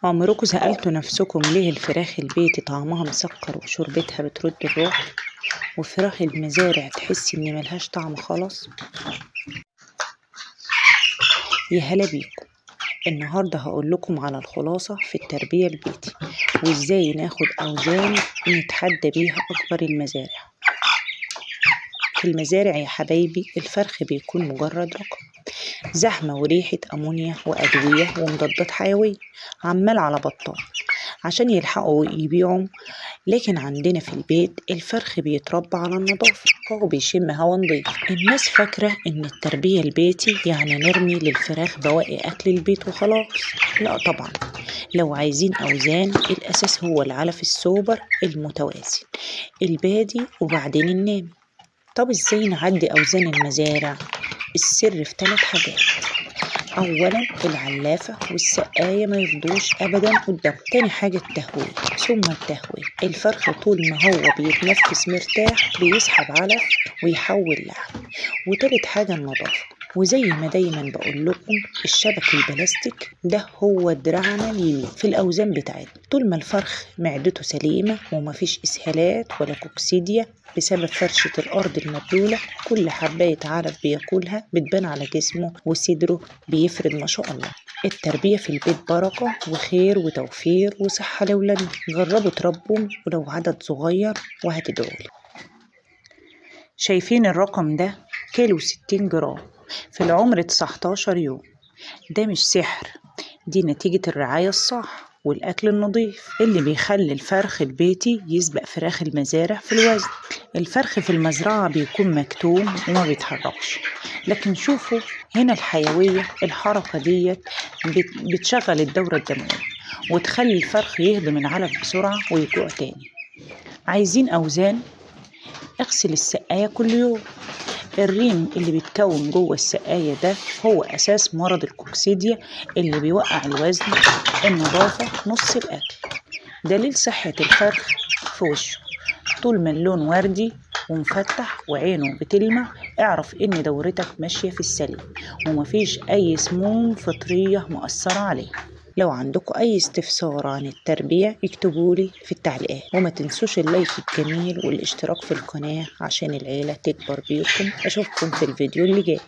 عمركم سألتوا نفسكم ليه الفراخ البيتي طعمها مسكر وشوربتها بترد الروح، وفراخ المزارع تحسي ان ملهاش طعم خالص؟ يا هلا بيكم. النهاردة هقول لكم على الخلاصة في التربية البيتي، وازاي ناخد اوزان نتحدى بيها اكبر المزارع. في المزارع يا حبايبي الفرخ بيكون مجرد رقم، زحمة وريحة أمونيا وأدوية ومضادات حيوية عمال على بطال عشان يلحقوا يبيعوا. لكن عندنا في البيت الفرخ بيتربى على النظافة، هو بيشم هوا نضيف. الناس فاكرة إن التربية البيتي يعني نرمي للفراخ بواقي أكل البيت وخلاص. لا طبعا، لو عايزين أوزان الأساس هو العلف السوبر المتوازن البادي وبعدين النامي. طب ازاي نعدي أوزان المزارع؟ السر في 3 حاجات. اولا العلافة والسقاية ما يفضوش ابدا قدام. تاني حاجة التهوية، ثم التهوية. الفرخ طول ما هو بيتنفس مرتاح بيسحب علف ويحول لحم. وتالت حاجة النظافة، وزي ما دايما بقول لكم الشبك البلاستيك ده هو دراعنا اليمين في الاوزان بتاعتنا. طول ما الفرخ معدته سليمة ومفيش اسهالات ولا كوكسيديا بسبب فرشة الأرض المبلولة، كل حباية علف بياكلها بتبان على جسمه وصدره بيفرد ما شاء الله. التربية في البيت بركة وخير وتوفير وصحة لولادنا. جربوا تربوا ولو عدد صغير وهتدعولي. شايفين الرقم ده؟ كيلو 60 جرام في العمر 19 يوم. ده مش سحر، دي نتيجة الرعاية الصح والأكل النظيف اللي بيخلي الفرخ البيتي يسبق فراخ المزارع في الوزن. الفرخ في المزرعة بيكون مكتوم وما بيتحركش، لكن شوفوا هنا الحيوية، الحركة ديت بتشغل الدورة الدموية وتخلي الفرخ يهضم العلف بسرعة ويجوع تاني. عايزين أوزان؟ اغسل السقاية كل يوم. الريم اللي بيتكون جوه السقاية ده هو أساس مرض الكوكسيديا اللي بيوقع الوزن. النظافة نص الأكل. دليل صحة الفرخ في وشه، طول ما اللون وردي ومفتح وعينه بتلمع اعرف ان دورتك ماشية في السليم ومفيش اي سموم فطرية مؤثرة عليه. لو عندكم اي استفسار عن التربية اكتبولي في التعليقات، وما تنسوش اللايك الجميل والاشتراك في القناة عشان العيلة تكبر بيكم. اشوفكم في الفيديو اللي جاي.